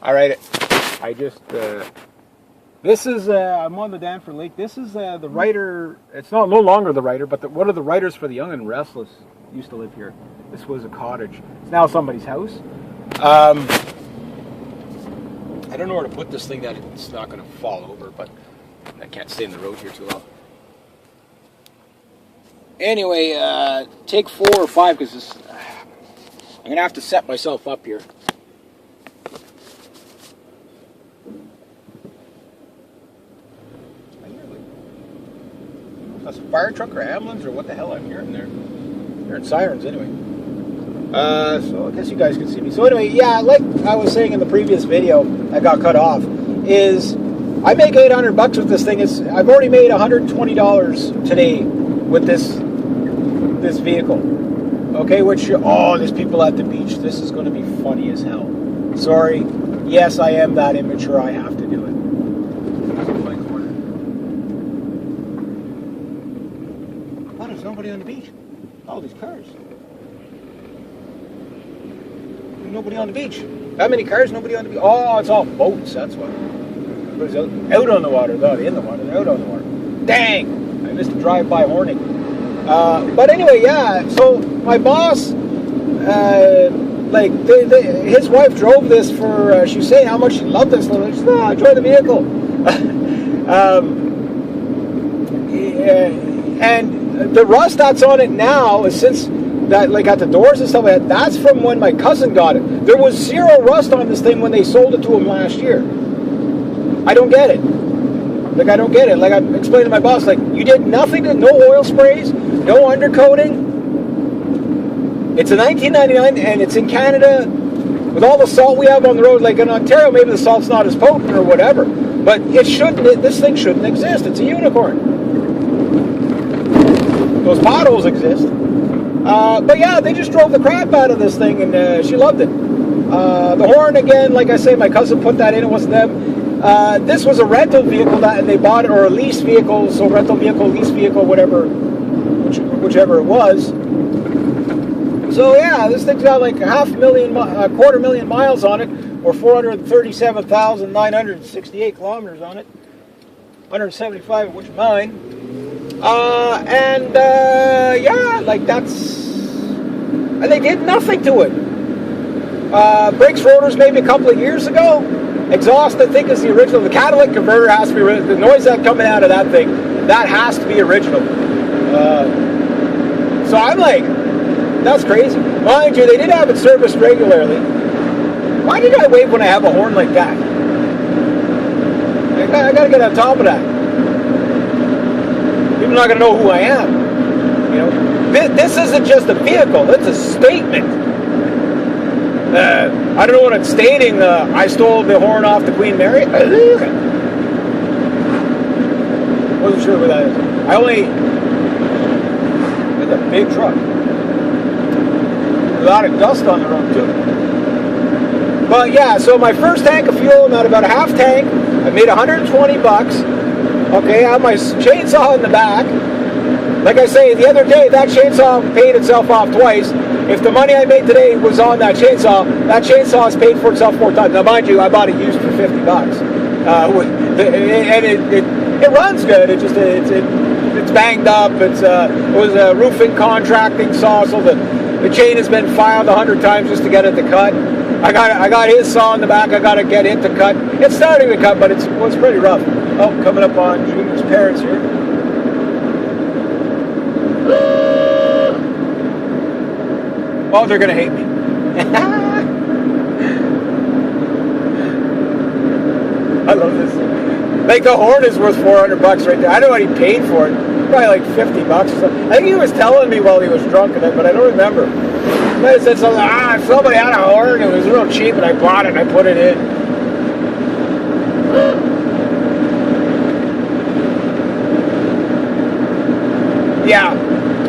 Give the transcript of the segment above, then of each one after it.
All right, I just, this is, I'm on the Danford Lake. This is the writer, it's no longer the writer, but one of the writers for The Young and Restless used to live here. This was a cottage. It's now somebody's house. I don't know where to put this thing that it's not going to fall over, but I can't stay in the road here too long. Anyway, take 4 or 5 because I'm going to have to set myself up here. That's a fire truck or ambulance or what the hell I'm hearing there. I'm hearing sirens anyway. So I guess you guys can see me. So anyway, yeah, like I was saying in the previous video that got cut off, is I make $800 with this thing. I've already made $120 today with this vehicle. Okay, which, oh, there's people at the beach. This is going to be funny as hell. Sorry. Yes, I am that immature. I have to do it. Oh, there's nobody on the beach. Oh, there's cars. Nobody on the beach. How many cars? Nobody on the beach. Oh, it's all boats. That's what. Everybody's out on the water. Not in the water. They're out on the water. Dang! I missed a drive-by warning. But anyway, yeah. So my boss, his wife drove this for. She was saying how much she loved this. She said, "Oh, enjoy the vehicle." And the rust that's on it now is since. That like at the doors and stuff like that, that's from when my cousin got it. There was 0 rust on this thing when they sold it to him last year. I don't get it. Like I don't get it. Like I explained to my boss, like you did nothing, no oil sprays, no undercoating. It's a 1999 and it's in Canada with all the salt we have on the road. Like in Ontario, maybe the salt's not as potent or whatever, but it shouldn't. This thing shouldn't exist. It's a unicorn. Those potholes exist. But yeah, they just drove the crap out of this thing, and she loved it. The horn, again, like I say, my cousin put that in. It wasn't them. This was a rental vehicle and they bought it, or a lease vehicle, so rental vehicle, lease vehicle, whatever, whichever it was. So yeah, this thing's got like 250,000 miles on it, or 437,968 kilometers on it. 175 of which are mine. Yeah, like that's, and they did nothing to it. Brakes, rotors, maybe a couple of years ago. Exhaust, I think, is the original. The catalytic converter has to be original. The noise that's coming out of that thing, that has to be original. So I'm like, that's crazy. Mind you, they did have it serviced regularly. Why did I wave when I have a horn like that? I gotta get on top of that. People are not going to know who I am. You know, this isn't just a vehicle. It's a statement. I don't know what it's stating. I stole the horn off the Queen Mary. Wasn't sure what that is. It's a big truck. A lot of dust on the road too. But yeah, so my first tank of fuel, I'm at about a half tank. I made $120. Okay, I have my chainsaw in the back. Like I say, the other day, that chainsaw paid itself off twice. If the money I made today was on that chainsaw has paid for itself 4 times. Now, mind you, I bought it used for $50. And it runs good. It's banged up. It was a roofing contracting saw, so the chain has been filed 100 times just to get it to cut. I got his saw in the back. I got to get it to cut. It's starting to cut, but it's pretty rough. Oh, coming up on Junior's parents here. Oh, they're gonna hate me. I love this thing. Like the horn is worth $400 right there. I don't know what he paid for it. Probably like $50 or something. I think he was telling me while he was drunk, but I don't remember. But he said something. Somebody had a horn. It was real cheap, and I bought it and I put it in. Yeah,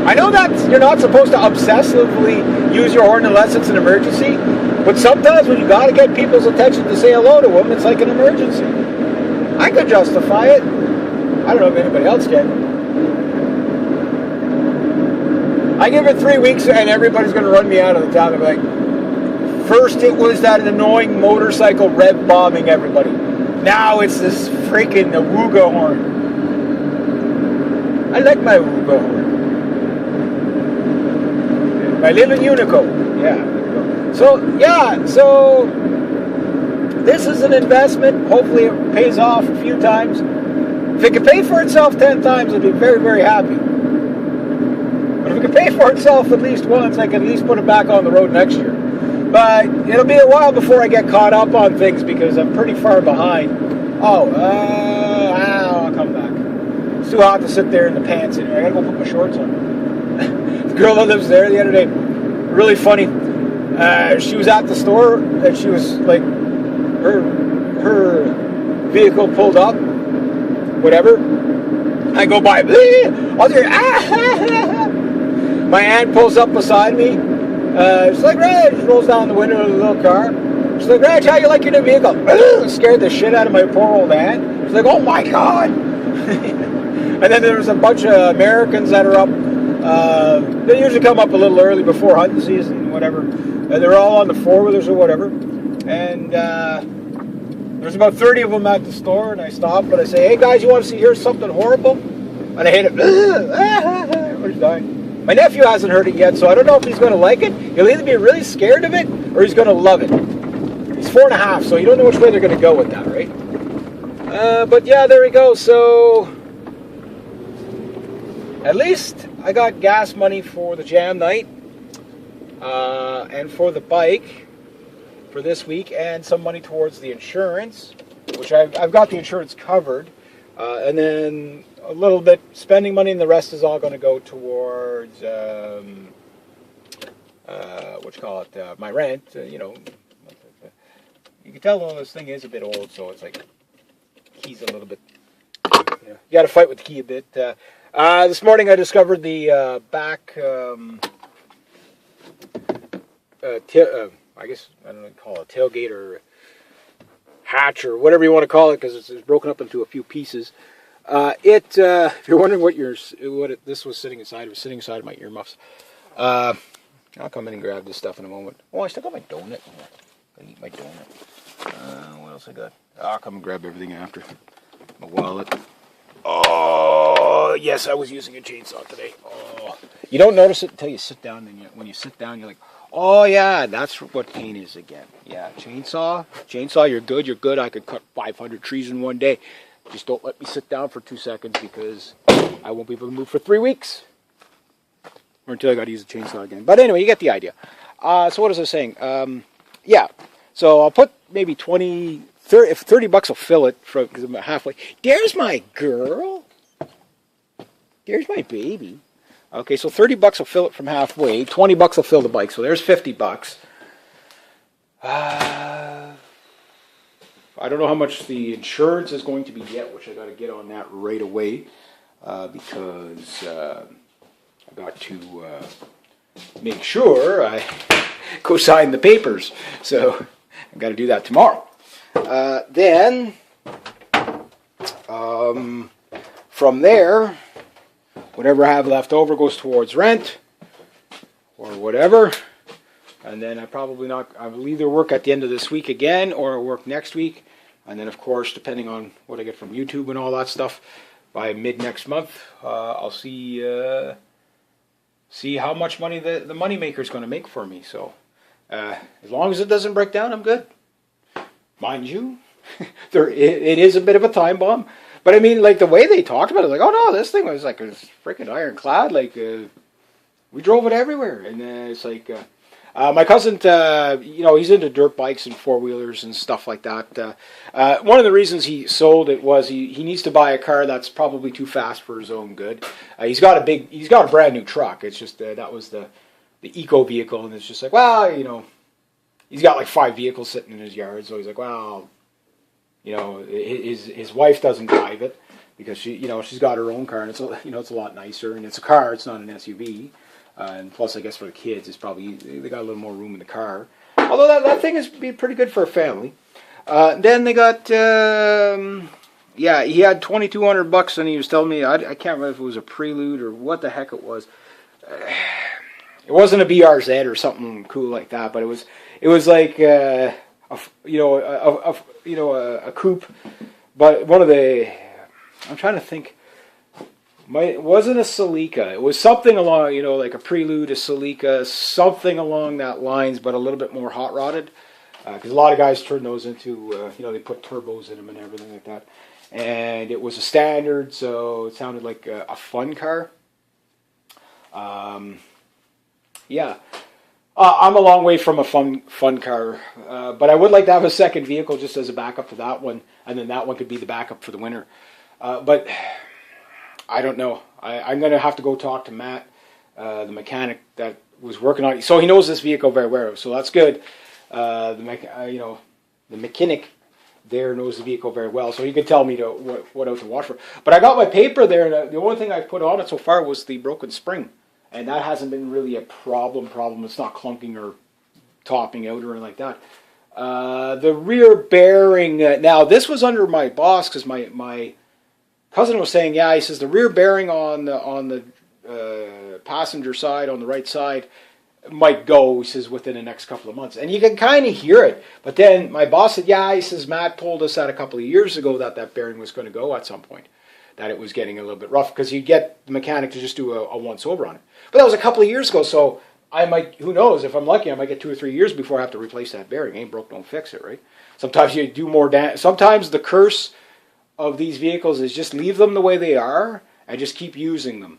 I know that you're not supposed to obsessively use your horn unless it's an emergency, but sometimes when you got to get people's attention to say hello to them, it's like an emergency. I could justify it. I don't know if anybody else can. I give it 3 weeks and everybody's going to run me out of the town and be like, First it was that annoying motorcycle rev bombing everybody. Now it's this freaking awooga horn. I like my awooga horn. My little Unico. Yeah. So this is an investment. Hopefully it pays off a few times. If it could pay for itself 10 times, I'd be very, very happy. But if it could pay for itself at least once, I can at least put it back on the road next year. But it'll be a while before I get caught up on things because I'm pretty far behind. I'll come back. It's too hot to sit there in the pants anyway. I gotta go put my shorts on. The girl that lives there the other day, really funny. She was at the store and she was like, her vehicle pulled up, whatever. I go by, I'll hear, my aunt pulls up beside me. She's like, Reg, she rolls down the window of the little car. She's like, Reg, how you like your new vehicle? Scared the shit out of my poor old aunt. She's like, oh my God. And then there's a bunch of Americans that are up. They usually come up a little early before hunting season, whatever. They're all on the four-wheelers or whatever. And there's about 30 of them at the store, and I stop and I say, hey guys, you want to see here's something horrible? And I hit it. Everybody's dying. My nephew hasn't heard it yet, so I don't know if he's going to like it. He'll either be really scared of it or he's going to love it. He's 4.5, so you don't know which way they're going to go with that, right? But yeah, there we go. So at least I got gas money for the jam night and for the bike for this week, and some money towards the insurance, which I've got the insurance covered, and then a little bit spending money, and the rest is all going to go towards my rent. You know, you can tell this thing is a bit old, so it's like keys a little bit. You got to fight with the key a bit. This morning I discovered the back. I guess I don't know what to call it, tailgate or hatch or whatever you want to call it, because it's broken up into a few pieces. If you're wondering this was sitting inside, it was sitting inside of my earmuffs. I'll come in and grab this stuff in a moment. Oh, I still got my donut. Gotta eat my donut. What else I got? I'll come and grab everything after. My wallet. Oh, yes, I was using a chainsaw today. Oh, you don't notice it until you sit down, and when you sit down, you're like, oh yeah, that's what pain is again. Yeah, chainsaw, you're good. I could cut 500 trees in one day. Just don't let me sit down for 2 seconds because I won't be able to move for 3 weeks. Or until I got to use a chainsaw again. But anyway, you get the idea. So what was I saying? Yeah, so I'll put maybe 30 bucks will fill it because I'm halfway. There's my girl. There's my baby. Okay, so 30 bucks will fill it from halfway. 20 bucks will fill the bike. So there's 50 bucks. I don't know how much the insurance is going to be yet, which I got to get on that right away because I got to make sure I go sign the papers. So I've got to do that tomorrow. Then from there, whatever I have left over goes towards rent or whatever. And then I will either work at the end of this week again or work next week. And then, of course, depending on what I get from YouTube and all that stuff, by mid next month, I'll see how much money the money maker is going to make for me. So as long as it doesn't break down, I'm good. Mind you, it is a bit of a time bomb. But I mean, like the way they talked about it, like, oh no, this thing was like a freaking ironclad. Like we drove it everywhere, and it's like my cousin, he's into dirt bikes and four-wheelers and stuff like that. One of the reasons he sold it was he needs to buy a car that's probably too fast for his own good. He's got a brand new truck. It's just that was the eco vehicle, and it's just like, well, he's got like 5 vehicles sitting in his yard, so he's like, well, his wife doesn't drive it because she's got her own car, and it's a lot nicer, and it's a car, it's not an SUV. And plus, I guess for the kids, it's probably they got a little more room in the car. Although that thing is be pretty good for a family. Then they got, he had $2,200, and he was telling me I can't remember if it was a Prelude or what the heck it was. It wasn't a BRZ or something cool like that, but it was It was like a coupe, but one of the. I'm trying to think. It wasn't a Celica. It was something along, like a Prelude, a Celica, something along that lines, but a little bit more hot rodded. Because a lot of guys turn those into, they put turbos in them and everything like that. And it was a standard, so it sounded like a fun car. Yeah. I'm a long way from a fun car, but I would like to have a second vehicle just as a backup to that one, and then that one could be the backup for the winter. But I don't know. I'm going to have to go talk to Matt, the mechanic that was working on it. So he knows this vehicle very well, so that's good. The mechanic there knows the vehicle very well, so he could tell me what out to watch for. But I got my paper there, and the only thing I put on it so far was the broken spring, and that hasn't been really a problem. It's not clunking or topping out or anything like that. The rear bearing, now this was under my boss, because my cousin was saying, he says the rear bearing on the passenger side, on the right side, might go, he says, within the next couple of months. And you can kind of hear it. But then my boss said, he says, Matt told us that a couple of years ago that bearing was going to go at some point, that it was getting a little bit rough, because you'd get the mechanic to just do a once-over on it. But that was a couple of years ago, so I might, who knows, if I'm lucky, I might get 2 or 3 years before I have to replace that bearing. Ain't broke, don't fix it, right? Sometimes you do more damage. Sometimes the curse of these vehicles is just leave them the way they are and just keep using them.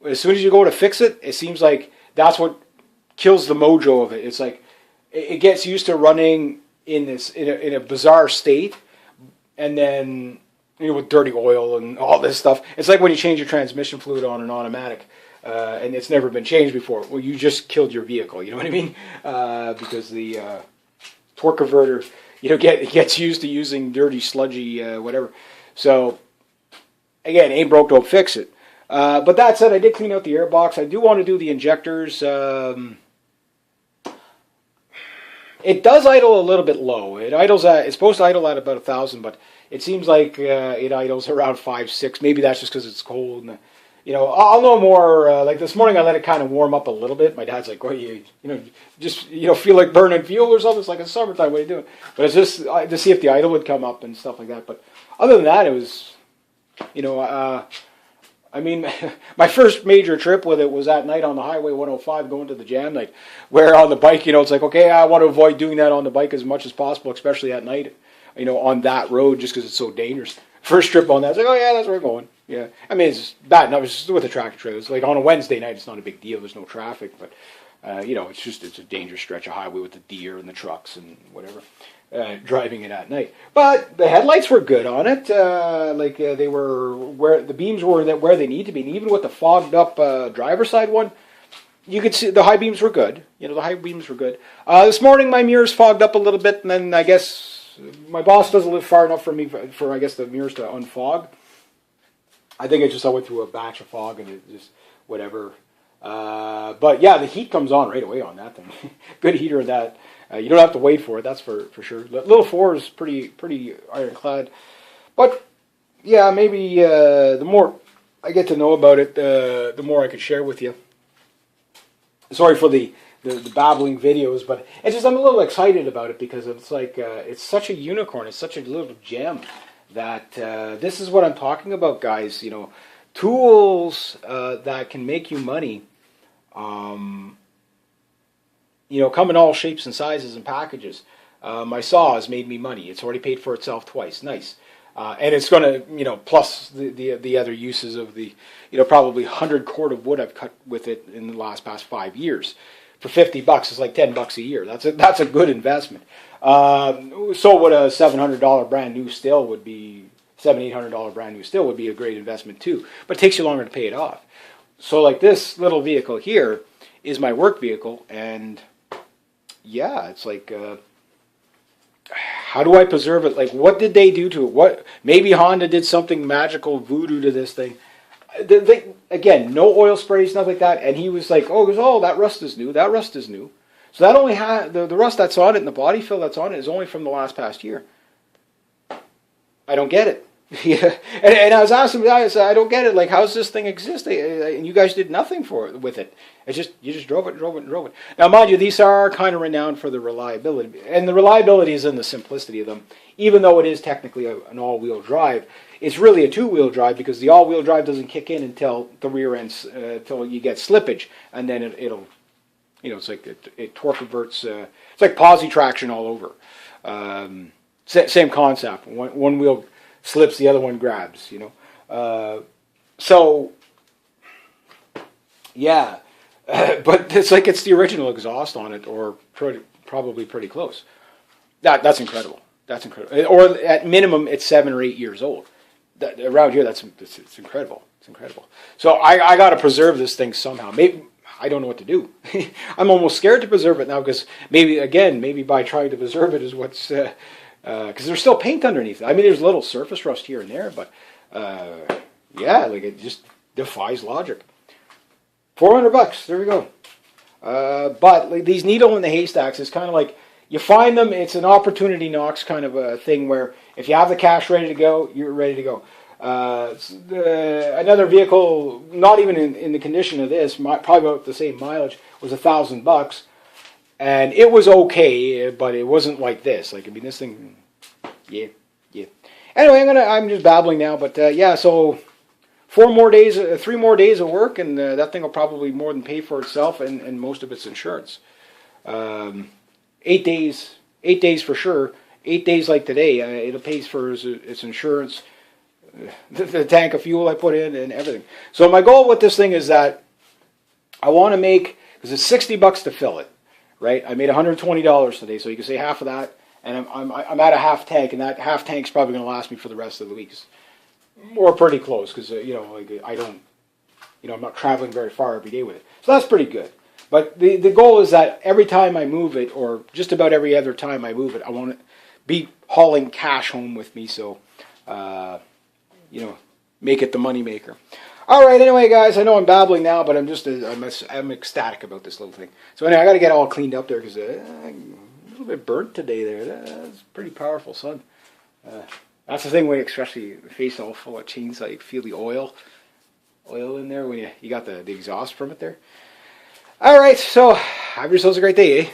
As soon as you go to fix it, it seems like that's what kills the mojo of it. It's like it gets used to running in a bizarre state, and then with dirty oil and all this stuff. It's like when you change your transmission fluid on an automatic, and it's never been changed before. Well, you just killed your vehicle. You know what I mean? Because the torque converter, it gets used to using dirty, sludgy, whatever. So, again, ain't broke, don't fix it. But that said, I did clean out the airbox. I do want to do the injectors. It does idle a little bit low. It's supposed to idle at about 1,000, but it seems like it idles around 5, 6. Maybe that's just because it's cold. And, I'll know more. Like this morning, I let it kind of warm up a little bit. My dad's like, "Oh, just feel like burning fuel or something." It's like it's summertime. What are you doing? But it's just to see if the idle would come up and stuff like that. But other than that, it was, I mean, my first major trip with it was at night on the Highway 105 going to the jam night, where on the bike, it's like, okay, I want to avoid doing that on the bike as much as possible, especially at night, on that road, just because it's so dangerous. First trip on that, it's like, oh yeah, that's where we're going. Yeah, I mean, it's bad enough. It's just with a tractor trailer. It's like on a Wednesday night, it's not a big deal. There's no traffic, but it's a dangerous stretch of highway with the deer and the trucks and whatever. Driving it at night, but the headlights were good on it. They were where the beams were where they need to be, and even with the fogged up driver's side one, you could see the high beams were good. The high beams were good. This morning my mirrors fogged up a little bit, and then I guess my boss doesn't live far enough from me for I guess the mirrors to unfog. I think I went through a batch of fog and it just whatever. But yeah, the heat comes on right away on that thing. Good heater of that. You don't have to wait for it, that's for sure. Little 4 is pretty ironclad. But yeah, maybe the more I get to know about it, the more I can share with you. Sorry for the babbling videos, but it's just I'm a little excited about it because it's like it's such a unicorn, it's such a little gem that this is what I'm talking about, guys. Tools that can make you money. Come in all shapes and sizes and packages. My saw has made me money. It's already paid for itself twice. Nice. And it's going to, plus the other uses of the, probably 100 cord of wood I've cut with it in the past 5 years. For $50, it's like $10 a year. That's a good investment. So would a $700 brand new still would be, $800 brand new still would be a great investment too. But it takes you longer to pay it off. So like this little vehicle here is my work vehicle, and yeah, it's like, how do I preserve it? Like, what did they do to it? Maybe Honda did something magical voodoo to this thing. Again, no oil sprays, nothing like that. And he was like, oh, that rust is new. That rust is new. So that only had the rust that's on it and the body fill that's on it is only from the past year. I don't get it. Yeah, and I was asking the guy, I said, I don't get it. Like, how's this thing exist? And you guys did nothing for it with it. It's just you just drove it, drove it, and drove it. Now, mind you, these are kind of renowned for the reliability, and the reliability is in the simplicity of them. Even though it is technically an all-wheel drive, it's really a two-wheel drive because the all-wheel drive doesn't kick in until the rear end, until you get slippage, and then it'll, it's like it torque converts. It's like posi traction all over. Same concept. One wheel slips, the other one grabs, so, yeah. But it's like it's the original exhaust on it, or probably pretty close. That's incredible. That's incredible. Or at minimum, it's 7 or 8 years old. Around here, it's incredible. It's incredible. So I got to preserve this thing somehow. Maybe I don't know what to do. I'm almost scared to preserve it now because maybe by trying to preserve it is what's... because there's still paint underneath it. I mean, there's a little surface rust here and there, but yeah, like it just defies logic. $400, there we go. But like, these needle in the haystacks is kind of like, you find them, it's an opportunity knocks kind of a thing where if you have the cash ready to go, you're ready to go. Another vehicle, not even in the condition of this, probably about the same mileage, was $1,000. And it was okay, but it wasn't like this. Like, I mean, this thing, yeah. Anyway, I'm just babbling now, but yeah, so 3 more days of work, and that thing will probably more than pay for itself and most of its insurance. 8 days for sure. 8 days like today, it'll pay for its insurance, the tank of fuel I put in, and everything. So my goal with this thing is that I want to make, because it's $60 to fill it. Right, I made $120 today, so you can say half of that, and I'm at a half tank, and that half tank's probably going to last me for the rest of the week, or pretty close, because like I'm not traveling very far every day with it, so that's pretty good. But the goal is that every time I move it, or just about every other time I move it, I want to be hauling cash home with me, so make it the money maker. All right, anyway, guys, I know I'm babbling now, but I'm ecstatic about this little thing. So anyway, I got to get all cleaned up there because I'm a little bit burnt today there. That's pretty powerful sun. That's the thing when you especially face all full of chains, like feel the oil in there when you got the exhaust from it there. All right, so have yourselves a great day, eh?